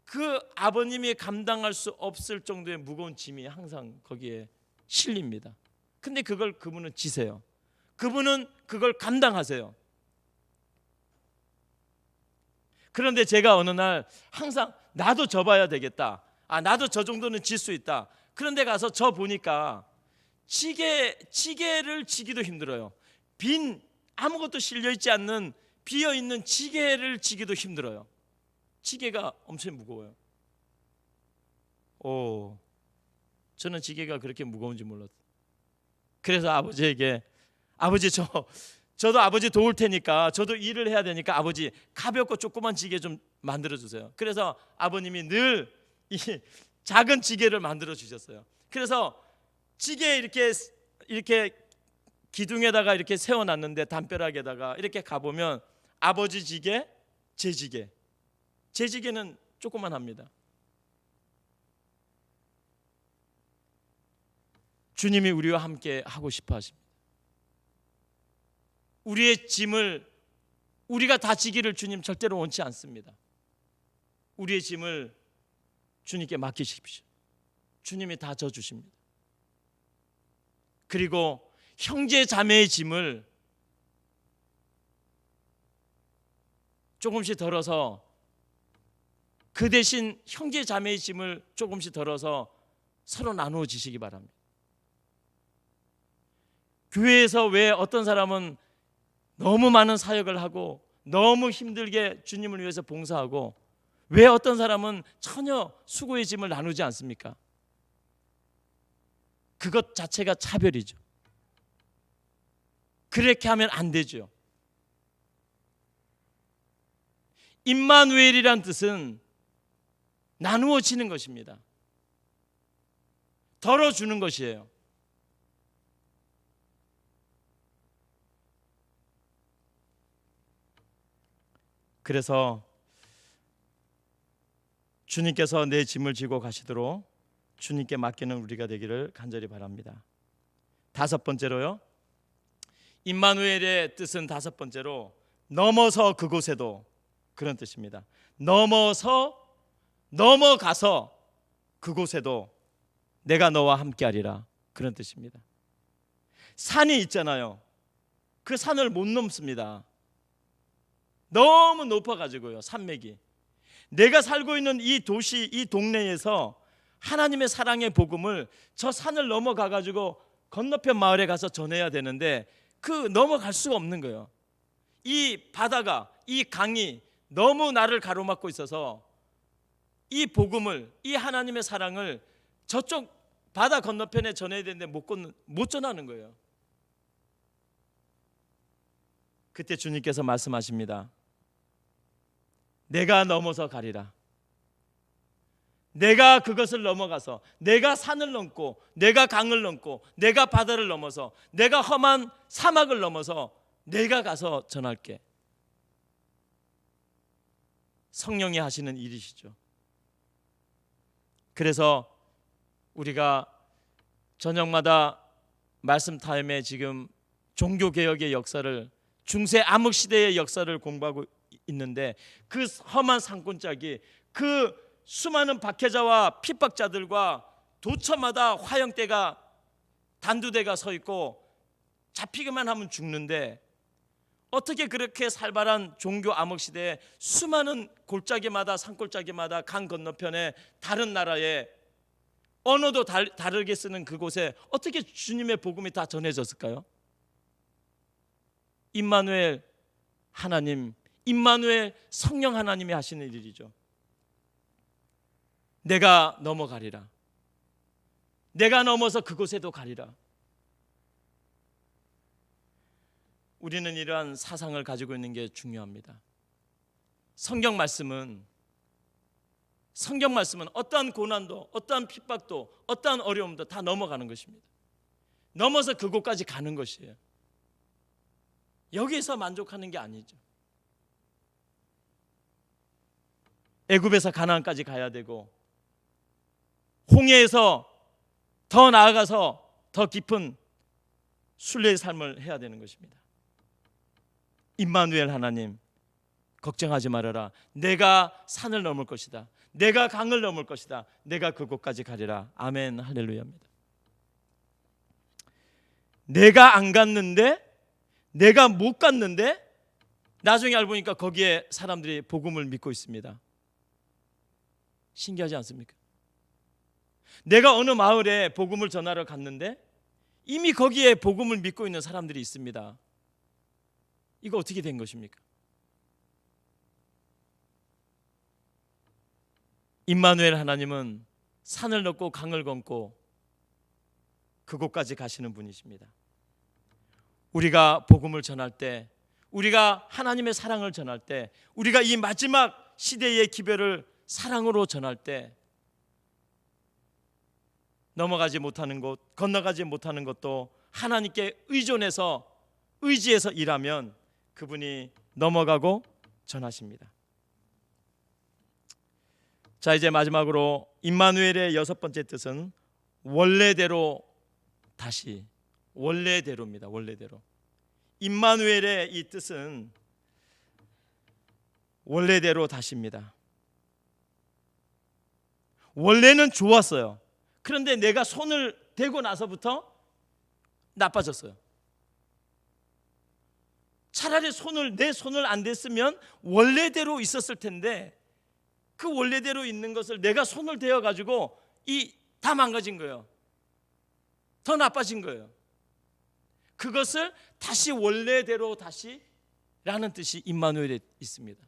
그 아버님이 감당할 수 없을 정도의 무거운 짐이 항상 거기에 실립니다. 근데 그걸 그분은 지세요. 그분은 그걸 감당하세요. 그런데 제가 어느 날 항상 나도 져봐야 되겠다. 나도 저 정도는 질 수 있다. 그런데 가서 저 보니까 지게를 지기도 힘들어요. 아무것도 실려있지 않는 비어있는 지게를 지기도 힘들어요. 지게가 엄청 무거워요. 저는 지게가 그렇게 무거운지 몰랐어요. 그래서 아버지에게, 아버지 저도 아버지 도울 테니까, 저도 일을 해야 되니까 아버지 가볍고 조그만 지게 좀 만들어 주세요. 그래서 아버님이 늘 이 작은 지게를 만들어 주셨어요. 그래서 지게 이렇게 기둥에다가 이렇게 세워놨는데, 담벼락에다가 이렇게 가보면 아버지 지게, 제 지게. 제 지게는 조그만합니다. 주님이 우리와 함께 하고 싶어 하십니다. 우리의 짐을 우리가 다 지기를 주님 절대로 원치 않습니다. 우리의 짐을 주님께 맡기십시오. 주님이 다 져주십니다. 그리고 형제 자매의 짐을 조금씩 덜어서, 그 대신 형제 자매의 짐을 조금씩 덜어서 서로 나누어 주시기 바랍니다. 교회에서 왜 어떤 사람은 너무 많은 사역을 하고 너무 힘들게 주님을 위해서 봉사하고, 왜 어떤 사람은 전혀 수고의 짐을 나누지 않습니까? 그것 자체가 차별이죠. 그렇게 하면 안 되죠. 임마누엘이란 뜻은 나누어지는 것입니다. 덜어주는 것이에요. 그래서 주님께서 내 짐을 지고 가시도록 주님께 맡기는 우리가 되기를 간절히 바랍니다. 다섯 번째로요, 임마누엘의 뜻은 다섯 번째로 넘어서 그곳에도, 그런 뜻입니다. 넘어가서 그곳에도 내가 너와 함께하리라, 그런 뜻입니다. 산이 있잖아요. 그 산을 못 넘습니다. 너무 높아가지고요, 산맥이. 내가 살고 있는 이 도시, 이 동네에서 하나님의 사랑의 복음을 저 산을 넘어가 가지고 건너편 마을에 가서 전해야 되는데 그 넘어갈 수가 없는 거예요. 이 바다가, 이 강이 너무 나를 가로막고 있어서 이 복음을, 이 하나님의 사랑을 저쪽 바다 건너편에 전해야 되는데 못 전하는 거예요. 그때 주님께서 말씀하십니다. 내가 넘어서 가리라. 내가 그것을 넘어가서, 내가 산을 넘고, 내가 강을 넘고, 내가 바다를 넘어서, 내가 험한 사막을 넘어서 내가 가서 전할게. 성령이 하시는 일이시죠. 그래서 우리가 저녁마다 말씀 타임에 지금 종교개혁의 역사를, 중세 암흑시대의 역사를 공부하고 있는데 그 험한 산골짜기, 그 수많은 박해자와 핍박자들과 도처마다 화형대가, 단두대가 서 있고 잡히기만 하면 죽는데 어떻게 그렇게 살벌한 종교 암흑시대에 수많은 골짜기마다, 산골짜기마다, 강 건너편에 다른 나라에 언어도 다르게 쓰는 그곳에 어떻게 주님의 복음이 다 전해졌을까요? 임마누엘 하나님, 임마누엘 성령 하나님이 하시는 일이죠. 내가 넘어가리라. 내가 넘어서 그곳에도 가리라. 우리는 이러한 사상을 가지고 있는 게 중요합니다. 성경 말씀은 어떠한 고난도, 어떠한 핍박도, 어떠한 어려움도 다 넘어가는 것입니다. 넘어서 그곳까지 가는 것이에요. 여기에서 만족하는 게 아니죠. 애굽에서 가나안까지 가야 되고, 홍해에서 더 나아가서 더 깊은 순례의 삶을 해야 되는 것입니다. 임마누엘 하나님, 걱정하지 말아라. 내가 산을 넘을 것이다. 내가 강을 넘을 것이다. 내가 그곳까지 가리라. 아멘, 할렐루야입니다. 내가 안 갔는데, 내가 못 갔는데 나중에 알고 보니까 거기에 사람들이 복음을 믿고 있습니다. 신기하지 않습니까? 내가 어느 마을에 복음을 전하러 갔는데 이미 거기에 복음을 믿고 있는 사람들이 있습니다. 이거 어떻게 된 것입니까? 임마누엘 하나님은 산을 넘고 강을 건고 그곳까지 가시는 분이십니다. 우리가 복음을 전할 때, 우리가 하나님의 사랑을 전할 때, 우리가 이 마지막 시대의 기별을 사랑으로 전할 때 넘어가지 못하는 곳, 건너가지 못하는 것도 하나님께 의지해서 일하면 그분이 넘어가고 전하십니다. 자, 이제 마지막으로 임마누엘의 6번째 뜻은 원래대로 다시, 원래대로입니다. 원래대로. 임마누엘의 이 뜻은 원래대로 다시입니다. 원래는 좋았어요. 그런데 내가 손을 대고 나서부터 나빠졌어요. 차라리 내 손을 안 댔으면 원래대로 있었을 텐데 그 원래대로 있는 것을 내가 손을 대어 가지고 다 망가진 거예요. 더 나빠진 거예요. 그것을 다시 원래대로 다시라는 뜻이 임마누엘에 있습니다.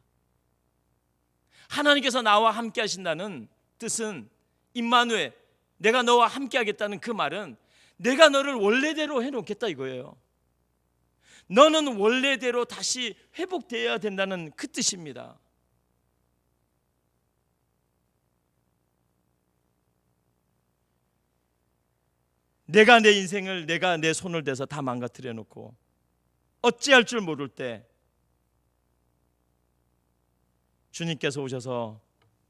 하나님께서 나와 함께 하신다는 뜻은 임마누엘, 내가 너와 함께 하겠다는 그 말은 내가 너를 원래대로 해놓겠다 이거예요. 너는 원래대로 다시 회복되어야 된다는 그 뜻입니다. 내가 내 인생을 내가 내 손을 대서 다 망가뜨려 놓고 어찌할 줄 모를 때 주님께서 오셔서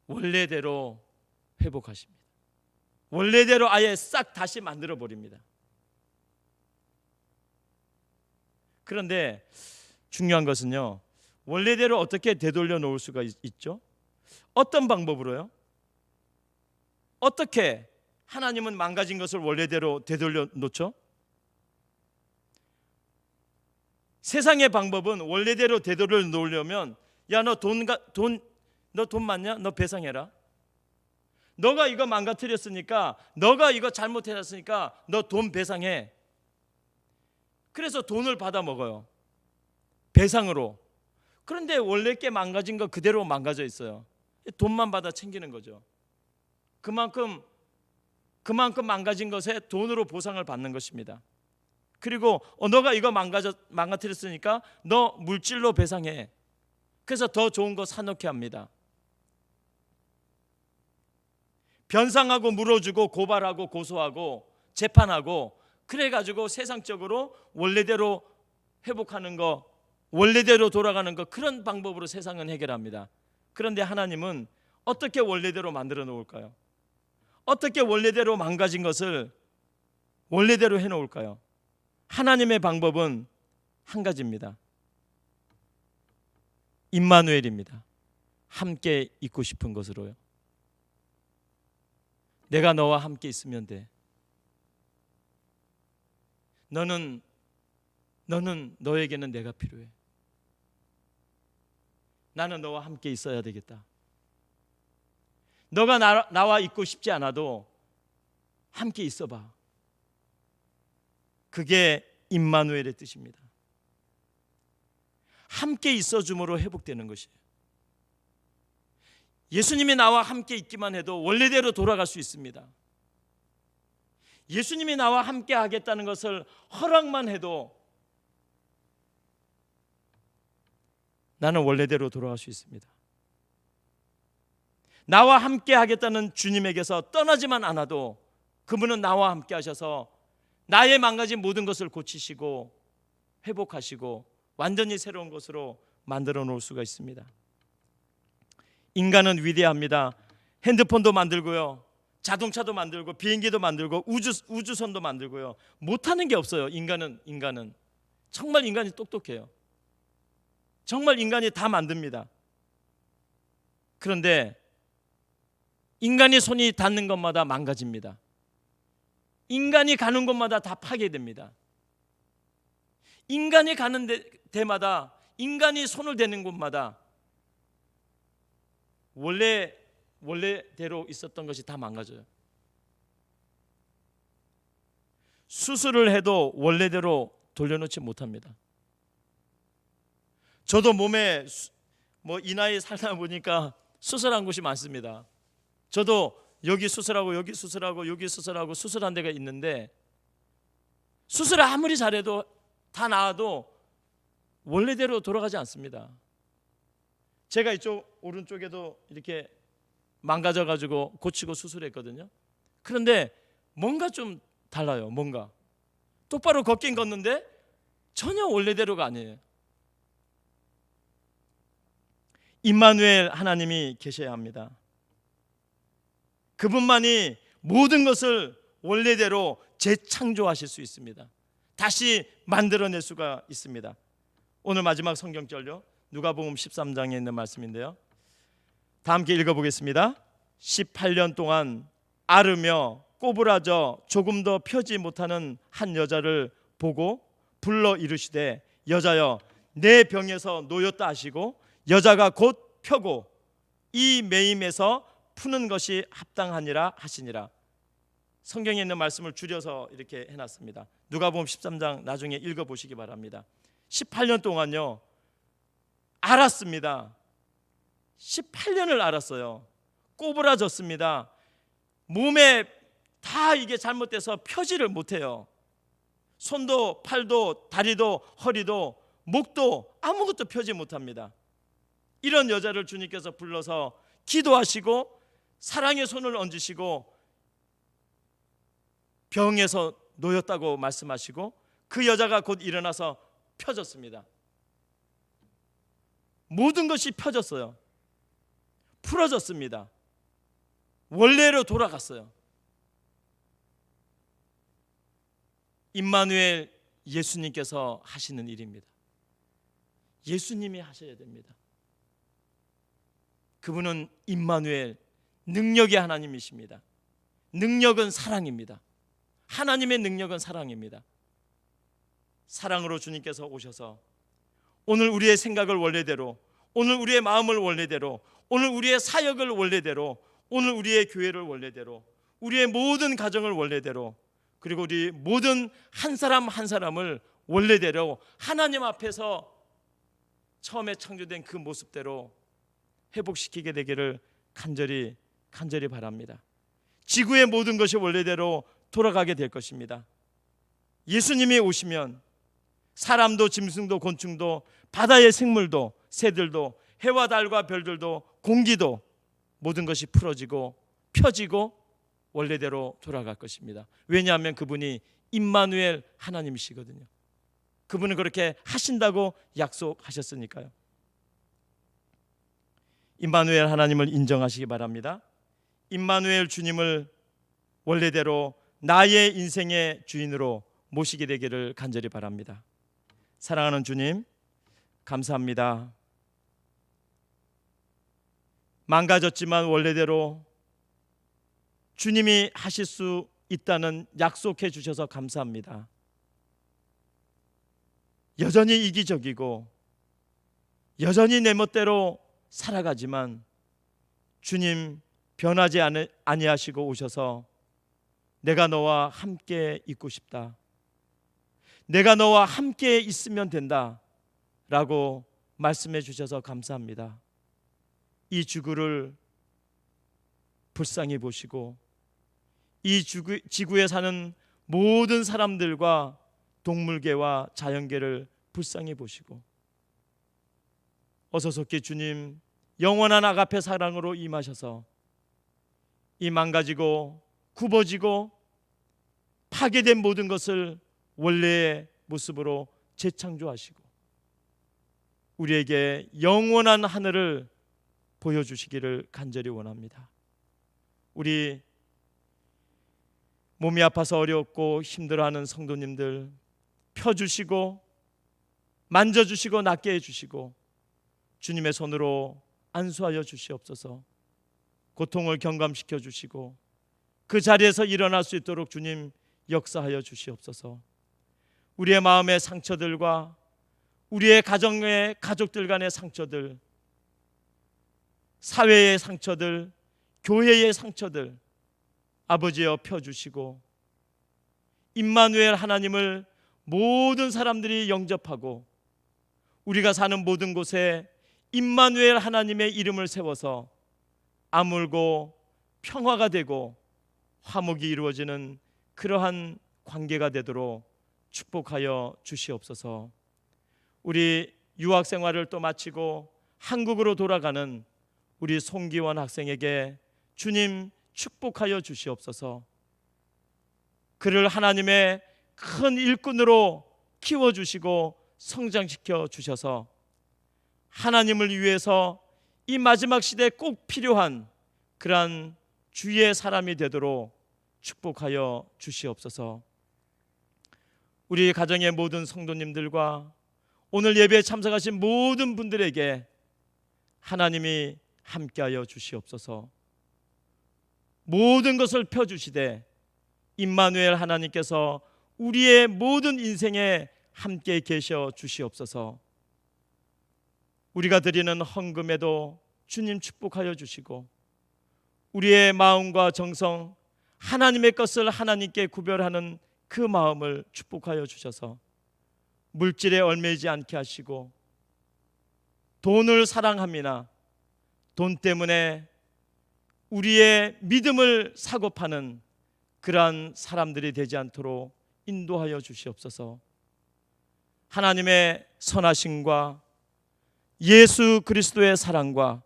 원래대로 회복하십니다. 원래대로 아예 싹 다시 만들어 버립니다. 그런데 중요한 것은요, 원래대로 어떻게 되돌려 놓을 수가 있죠? 어떤 방법으로요? 어떻게 하나님은 망가진 것을 원래대로 되돌려 놓죠? 세상의 방법은 원래대로 되돌려 놓으려면 야, 너 너 돈 많냐? 너 배상해라. 너가 이거 망가뜨렸으니까, 너가 이거 잘못해놨으니까 너 돈 배상해. 그래서 돈을 받아 먹어요, 배상으로. 그런데 원래 게 망가진 거 그대로 망가져 있어요. 돈만 받아 챙기는 거죠. 그만큼 망가진 것에 돈으로 보상을 받는 것입니다. 그리고 너가 이거 망가뜨렸으니까 너 물질로 배상해. 그래서 더 좋은 거 사놓게 합니다. 변상하고 물어주고 고발하고 고소하고 재판하고, 그래가지고 세상적으로 원래대로 회복하는 거, 원래대로 돌아가는 거, 그런 방법으로 세상은 해결합니다. 그런데 하나님은 어떻게 원래대로 만들어 놓을까요? 어떻게 원래대로 망가진 것을 원래대로 해놓을까요? 하나님의 방법은 한 가지입니다. 임마누엘입니다. 함께 있고 싶은 것으로요. 내가 너와 함께 있으면 돼. 너는 너에게는 내가 필요해. 나는 너와 함께 있어야 되겠다. 너가 나와 있고 싶지 않아도 함께 있어봐. 그게 임마누엘의 뜻입니다. 함께 있어줌으로 회복되는 것이에요. 예수님이 나와 함께 있기만 해도 원래대로 돌아갈 수 있습니다. 예수님이 나와 함께 하겠다는 것을 허락만 해도 나는 원래대로 돌아갈 수 있습니다. 나와 함께 하겠다는 주님에게서 떠나지만 않아도 그분은 나와 함께 하셔서 나의 망가진 모든 것을 고치시고 회복하시고 완전히 새로운 것으로 만들어 놓을 수가 있습니다. 인간은 위대합니다. 핸드폰도 만들고요, 자동차도 만들고, 비행기도 만들고, 우주선도 만들고요. 못하는 게 없어요. 인간은 정말 인간이 똑똑해요. 정말 인간이 다 만듭니다. 그런데 인간이 손이 닿는 것마다 망가집니다. 인간이 가는 곳마다 다 파괴됩니다. 인간이 가는 데마다, 인간이 손을 대는 곳마다 원래대로 있었던 것이 다 망가져요. 수술을 해도 원래대로 돌려놓지 못합니다. 저도 몸에 이 나이 살다 보니까 수술한 곳이 많습니다. 저도 여기 수술하고 여기 수술하고 여기 수술하고 수술한 데가 있는데, 수술을 아무리 잘해도 다 나아도 원래대로 돌아가지 않습니다. 제가 이쪽 오른쪽에도 이렇게 망가져가지고 고치고 수술했거든요. 그런데 뭔가 좀 달라요. 뭔가 똑바로 걷긴 걷는데 전혀 원래대로가 아니에요. 임마누엘 하나님이 계셔야 합니다. 그분만이 모든 것을 원래대로 재창조하실 수 있습니다. 다시 만들어낼 수가 있습니다. 오늘 마지막 성경절요, 누가복음 13장에 있는 말씀인데요, 다 함께 읽어보겠습니다. 18년 동안 앓으며 꼬부라져 조금 더 펴지 못하는 한 여자를 보고 불러 이르시되, 여자여 내 병에서 놓였다 하시고, 여자가 곧 펴고 이 매임에서 푸는 것이 합당하니라 하시니라. 성경에 있는 말씀을 줄여서 이렇게 해놨습니다. 누가복음 13장 나중에 읽어보시기 바랍니다. 18년 동안요 알았습니다. 18년을 알았어요. 꼬부라졌습니다. 몸에 다 이게 잘못돼서 펴지를 못해요. 손도 팔도 다리도 허리도 목도 아무것도 펴지 못합니다. 이런 여자를 주님께서 불러서 기도하시고 사랑의 손을 얹으시고 병에서 놓였다고 말씀하시고, 그 여자가 곧 일어나서 펴졌습니다. 모든 것이 펴졌어요. 풀어졌습니다. 원래로 돌아갔어요. 임마누엘 예수님께서 하시는 일입니다. 예수님이 하셔야 됩니다. 그분은 임마누엘, 능력의 하나님이십니다. 능력은 사랑입니다. 하나님의 능력은 사랑입니다. 사랑으로 주님께서 오셔서 오늘 우리의 생각을 원래대로, 오늘 우리의 마음을 원래대로, 오늘 우리의 사역을 원래대로, 오늘 우리의 교회를 원래대로, 우리의 모든 가정을 원래대로, 그리고 우리 모든 한 사람 한 사람을 원래대로 하나님 앞에서 처음에 창조된 그 모습대로 회복시키게 되기를 간절히 바랍니다. 지구의 모든 것이 원래대로 돌아가게 될 것입니다. 예수님이 오시면 사람도 짐승도 곤충도 바다의 생물도 새들도 해와 달과 별들도 공기도 모든 것이 풀어지고 펴지고 원래대로 돌아갈 것입니다. 왜냐하면 그분이 임마누엘 하나님이시거든요. 그분은 그렇게 하신다고 약속하셨으니까요. 임마누엘 하나님을 인정하시기 바랍니다. 임마누엘 주님을 원래대로 나의 인생의 주인으로 모시게 되기를 간절히 바랍니다. 사랑하는 주님, 감사합니다. 망가졌지만 원래대로 주님이 하실 수 있다는 약속해 주셔서 감사합니다. 여전히 이기적이고 여전히 내 멋대로 살아가지만 주님 변하지 아니하시고 오셔서 내가 너와 함께 있고 싶다, 내가 너와 함께 있으면 된다 라고 말씀해 주셔서 감사합니다. 이 지구를 불쌍히 보시고 이 지구에 사는 모든 사람들과 동물계와 자연계를 불쌍히 보시고 어서속히 주님 영원한 아가페 사랑으로 임하셔서 이 망가지고 굽어지고 파괴된 모든 것을 원래의 모습으로 재창조하시고 우리에게 영원한 하늘을 보여주시기를 간절히 원합니다. 우리 몸이 아파서 어렵고 힘들어하는 성도님들 펴주시고 만져주시고 낫게 해주시고 주님의 손으로 안수하여 주시옵소서. 고통을 경감시켜 주시고 그 자리에서 일어날 수 있도록 주님 역사하여 주시옵소서. 우리의 마음의 상처들과 우리의 가정의 가족들 간의 상처들, 사회의 상처들, 교회의 상처들 아버지여 펴주시고 임마누엘 하나님을 모든 사람들이 영접하고 우리가 사는 모든 곳에 임마누엘 하나님의 이름을 세워서 아물고 평화가 되고 화목이 이루어지는 그러한 관계가 되도록 축복하여 주시옵소서. 우리 유학 생활을 또 마치고 한국으로 돌아가는 우리 송기원 학생에게 주님 축복하여 주시옵소서. 그를 하나님의 큰 일꾼으로 키워주시고 성장시켜 주셔서 하나님을 위해서 이 마지막 시대에 꼭 필요한 그러한 주의 사람이 되도록 축복하여 주시옵소서. 우리 가정의 모든 성도님들과 오늘 예배에 참석하신 모든 분들에게 하나님이 함께하여 주시옵소서. 모든 것을 펴주시되 임마누엘 하나님께서 우리의 모든 인생에 함께 계셔 주시옵소서. 우리가 드리는 헌금에도 주님 축복하여 주시고 우리의 마음과 정성 하나님의 것을 하나님께 구별하는 그 마음을 축복하여 주셔서 물질에 얽매이지 않게 하시고 돈을 사랑함이나 돈 때문에 우리의 믿음을 사고 파는 그러한 사람들이 되지 않도록 인도하여 주시옵소서. 하나님의 선하심과 예수 그리스도의 사랑과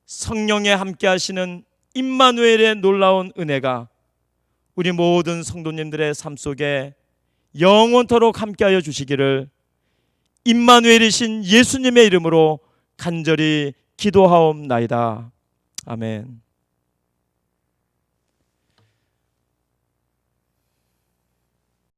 성령의 함께 하시는 임마누엘의 놀라운 은혜가 우리 모든 성도님들의 삶 속에 영원토록 함께하여 주시기를 임마누엘이신 예수님의 이름으로 간절히 기도하옵나이다. 아멘.